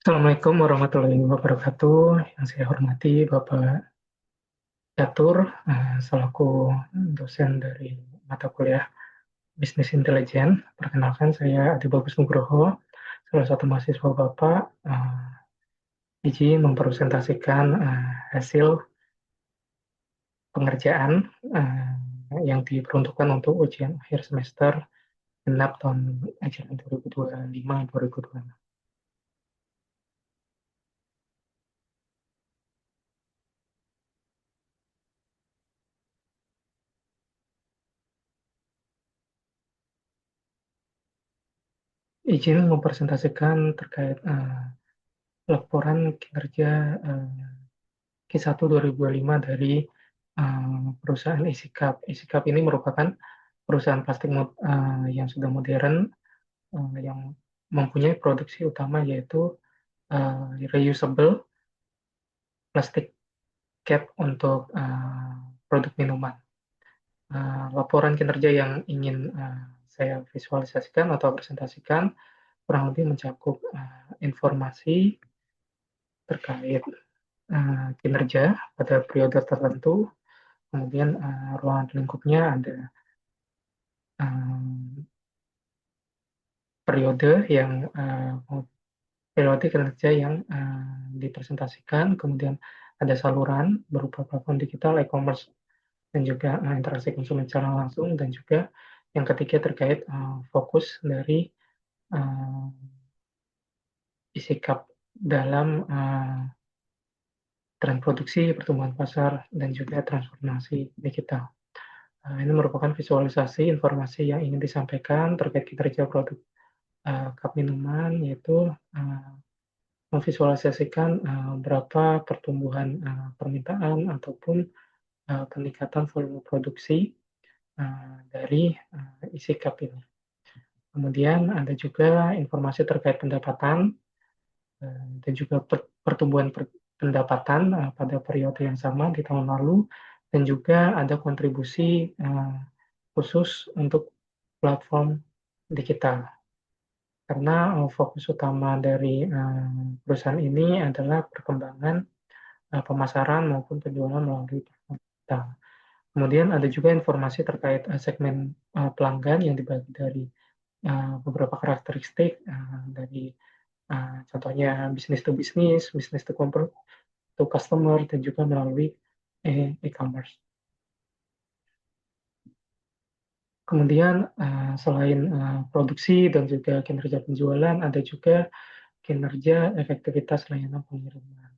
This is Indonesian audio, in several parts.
Assalamualaikum warahmatullahi wabarakatuh. Yang saya hormati Bapak Catur, selaku dosen dari mata kuliah Bisnis Intelijen. Perkenalkan, saya Adi Bagus Nugroho, salah satu mahasiswa Bapak. Izin mempresentasikan hasil pengerjaan yang diperuntukkan untuk ujian akhir semester genap tahun ajaran 2025-2026. Izin mempresentasikan terkait laporan kinerja Q1 2025 dari perusahaan Isikap. Isikap ini merupakan perusahaan plastik yang sudah modern, yang mempunyai produksi utama yaitu reusable plastik cap untuk produk minuman. Laporan kinerja yang ingin saya visualisasikan atau presentasikan kurang lebih mencakup informasi terkait kinerja pada periode tertentu, kemudian ruangan lingkupnya ada periode yang periode kinerja yang dipresentasikan, kemudian ada saluran berupa platform digital, e-commerce, dan juga interaksi konsumen secara langsung, dan juga yang ketiga terkait fokus dari uh, isikap dalam tren produksi, pertumbuhan pasar, dan juga transformasi digital. Ini merupakan visualisasi informasi yang ingin disampaikan terkait kinerja produk cup minuman, yaitu memvisualisasikan berapa pertumbuhan permintaan ataupun peningkatan volume produksi dari isi cup ini. Kemudian ada juga informasi terkait pendapatan dan juga pertumbuhan pendapatan pada periode yang sama di tahun lalu, dan juga ada kontribusi khusus untuk platform digital. Karena fokus utama dari perusahaan ini adalah perkembangan pemasaran maupun penjualan melalui platform digital. Kemudian ada juga informasi terkait segmen pelanggan yang dibagi dari beberapa karakteristik dari contohnya bisnis to bisnis, bisnis to customer, dan juga melalui e-commerce. Kemudian selain produksi dan juga kinerja penjualan, ada juga kinerja efektivitas layanan pengiriman.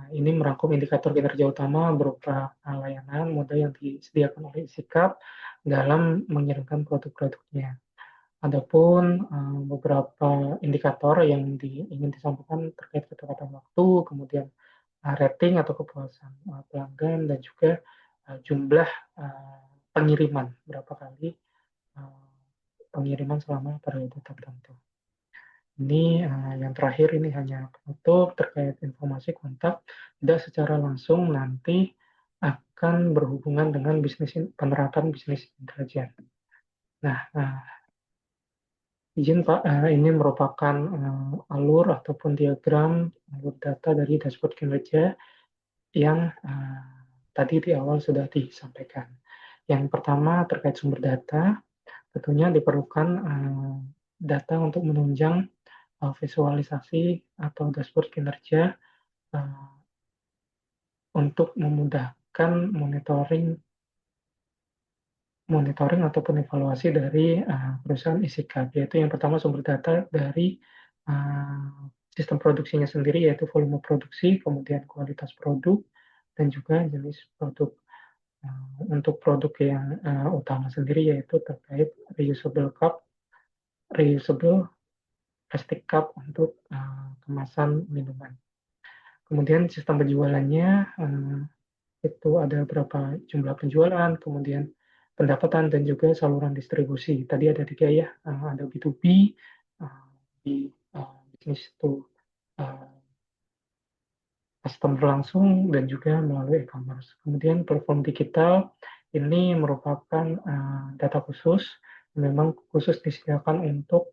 Ini merangkum indikator kinerja utama berupa layanan moda yang disediakan oleh Isikap dalam mengirimkan produk-produknya. Adapun beberapa indikator yang ingin disampaikan terkait ketepatan waktu, kemudian rating atau kepuasan pelanggan, dan juga jumlah pengiriman, berapa kali pengiriman selama periode tertentu. Ini yang terakhir ini hanya penutup terkait informasi kontak, tidak secara langsung nanti akan berhubungan dengan penerapan bisnis intelijen. Nah, izin Pak, ini merupakan alur ataupun diagram alur data dari dashboard kinerja yang tadi di awal sudah disampaikan. Yang pertama terkait sumber data, tentunya diperlukan data untuk menunjang visualisasi atau dashboard kinerja untuk memudahkan monitoring ataupun evaluasi dari perusahaan Isikap, yaitu yang pertama sumber data dari sistem produksinya sendiri, yaitu volume produksi, kemudian kualitas produk, dan juga jenis produk. Untuk produk yang utama sendiri yaitu terkait reusable plastic cup untuk kemasan minuman. Kemudian sistem penjualannya itu ada berapa jumlah penjualan, kemudian pendapatan, dan juga saluran distribusi. Tadi ada tiga ya, ada B2B, di bisnis to customer langsung, dan juga melalui e-commerce. Kemudian platform digital ini merupakan data khusus, memang khusus disediakan untuk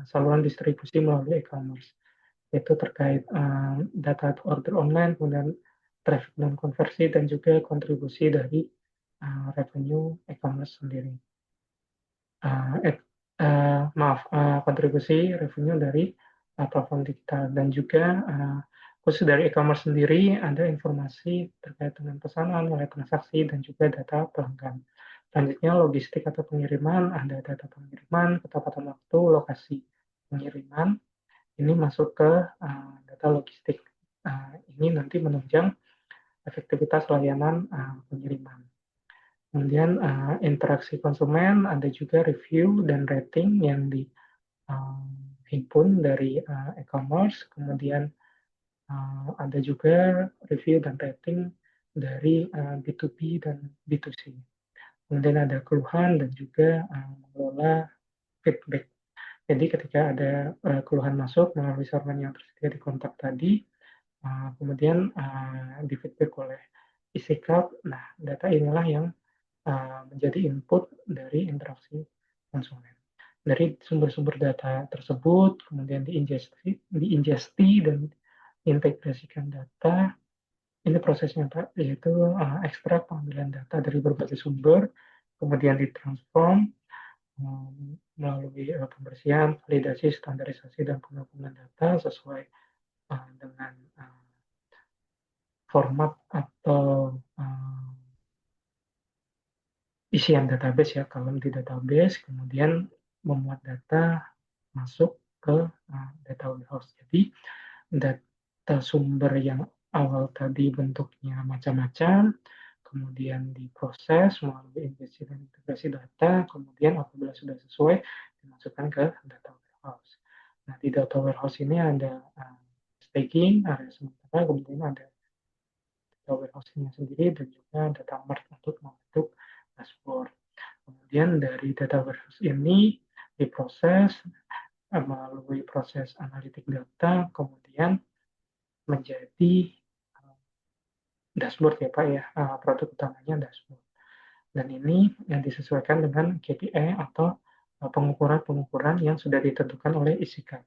saluran distribusi melalui e-commerce. yaitu terkait data order online, kemudian traffic dan konversi, dan juga kontribusi dari revenue e-commerce sendiri. Kontribusi revenue dari platform digital, dan juga khusus dari e-commerce sendiri ada informasi terkait dengan pesanan, nilai transaksi, dan juga data pelanggan. Selanjutnya logistik atau pengiriman, ada data pengiriman, ketepatan waktu, lokasi pengiriman. Ini masuk ke data logistik. Ini nanti menunjang efektivitas layanan pengiriman. Kemudian interaksi konsumen, ada juga review dan rating yang dihimpun dari e-commerce. Kemudian ada juga review dan rating dari B2B dan B2C. Kemudian ada keluhan dan juga mengelola feedback. Jadi ketika ada keluhan masuk melalui server yang tersedia di kontak tadi, kemudian di feedback oleh isikap, nah data inilah yang menjadi input dari interaksi konsumen. Dari sumber-sumber data tersebut, kemudian diingesti dan integrasikan data. Ini prosesnya Pak, yaitu ekstrak pengambilan data dari berbagai sumber, kemudian ditransform melalui pembersihan, validasi, standarisasi, dan penggabungan data sesuai dengan format atau isian database ya, kolom di database, kemudian memuat data masuk ke data warehouse. Jadi data sumber yang awal tadi bentuknya macam-macam, kemudian diproses melalui ingesti dan integrasi data, kemudian apabila sudah sesuai dimasukkan ke data warehouse. Nah, di data warehouse ini ada staging, area sementara, kemudian ada data warehouse-nya sendiri, dan juga data mart untuk membentuk dashboard. Kemudian dari data warehouse ini diproses melalui proses analitik data, kemudian menjadi dashboard ya Pak ya, produk utamanya dashboard. Dan ini yang disesuaikan dengan KPI atau pengukuran-pengukuran yang sudah ditentukan oleh ISIKAP.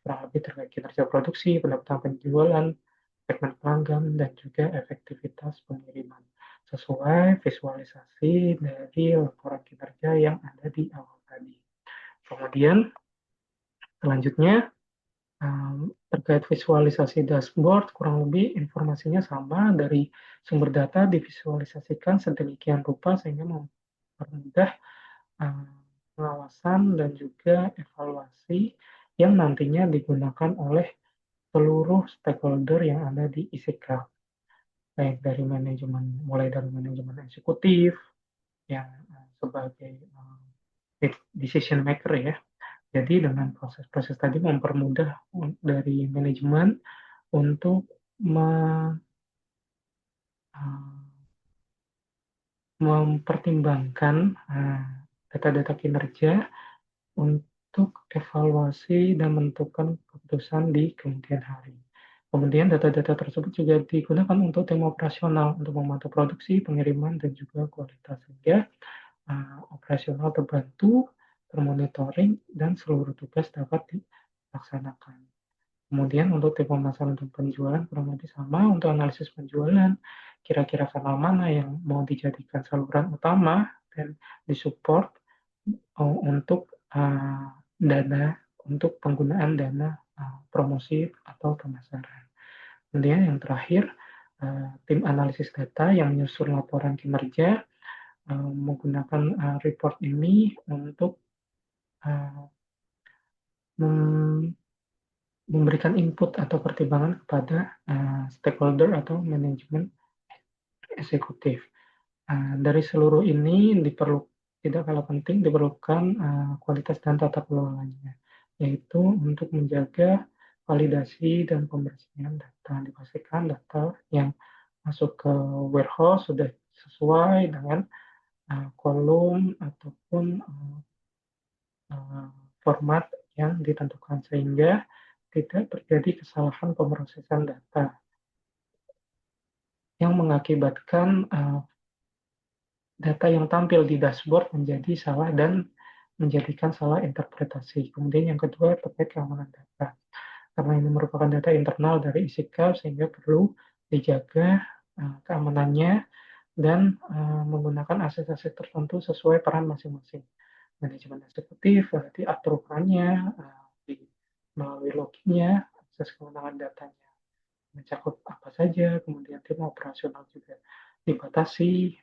Kurang lebih terkait kinerja produksi, pendapatan penjualan, segmen pelanggan, dan juga efektivitas pengiriman. Sesuai visualisasi dari laporan kinerja yang ada di awal tadi. Kemudian selanjutnya terkait visualisasi dashboard, kurang lebih informasinya sama, dari sumber data divisualisasikan sedemikian rupa sehingga mempermudah pengawasan dan juga evaluasi yang nantinya digunakan oleh seluruh stakeholder yang ada di ICK, baik dari manajemen, mulai dari manajemen eksekutif yang sebagai decision maker ya. Jadi dengan proses-proses tadi mempermudah dari manajemen untuk mempertimbangkan data-data kinerja untuk evaluasi dan menentukan keputusan di kemudian hari. Kemudian data-data tersebut juga digunakan untuk tim operasional untuk memantau produksi, pengiriman, dan juga kualitas, sehingga operasional terbantu, termonitoring, dan seluruh tugas dapat dilaksanakan. Kemudian untuk tim pemasaran dan penjualan kurang lebih sama, untuk analisis penjualan, kira-kira kanal mana yang mau dijadikan saluran utama dan disupport untuk dana, untuk penggunaan dana promosi atau pemasaran. Kemudian yang terakhir, tim analisis data yang menyusun laporan kinerja menggunakan report ini untuk memberikan input atau pertimbangan kepada stakeholder atau manajemen eksekutif. Dari seluruh ini tidak kalah penting diperlukan kualitas dan tata kelolanya, yaitu untuk menjaga validasi dan pembersihan data. Dipastikan data yang masuk ke warehouse sudah sesuai dengan kolom ataupun format yang ditentukan, sehingga tidak terjadi kesalahan pemrosesan data yang mengakibatkan data yang tampil di dashboard menjadi salah dan menjadikan salah interpretasi. Kemudian yang kedua terkait keamanan data. karena ini merupakan data internal dari Isikap sehingga perlu dijaga keamanannya dan menggunakan aset-aset tertentu sesuai peran masing-masing. Manajemen eksekutif berarti atur perannya melalui loginnya, akses kewenangan datanya mencakup apa saja, kemudian tim operasional juga dibatasi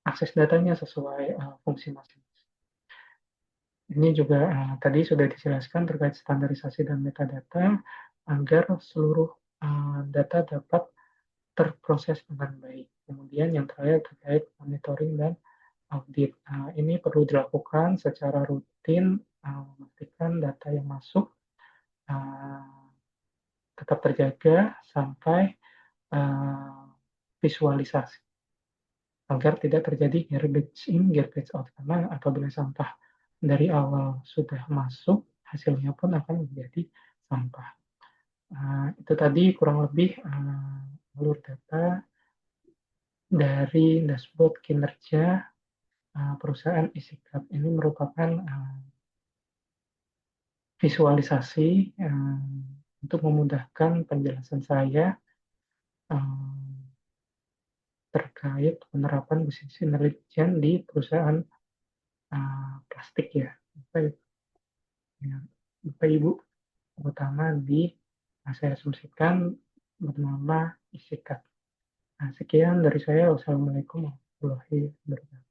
akses datanya sesuai fungsi masing-masing. Ini juga tadi sudah dijelaskan terkait standarisasi dan metadata agar seluruh data dapat terproses dengan baik. Kemudian yang terakhir terkait monitoring dan audit. Ini perlu dilakukan secara rutin, memastikan data yang masuk tetap terjaga sampai visualisasi agar tidak terjadi garbage in, garbage out. Karena apabila sampah dari awal sudah masuk, hasilnya pun akan menjadi sampah. Itu tadi kurang lebih alur data dari dashboard kinerja perusahaan Isikap. Ini merupakan visualisasi untuk memudahkan penjelasan saya terkait penerapan bisnis intelijen di perusahaan plastik ya. Bapak Ibu, terutama di saya asumsikan bernama Isikat. Sekian dari saya. Wassalamualaikum warahmatullahi wabarakatuh.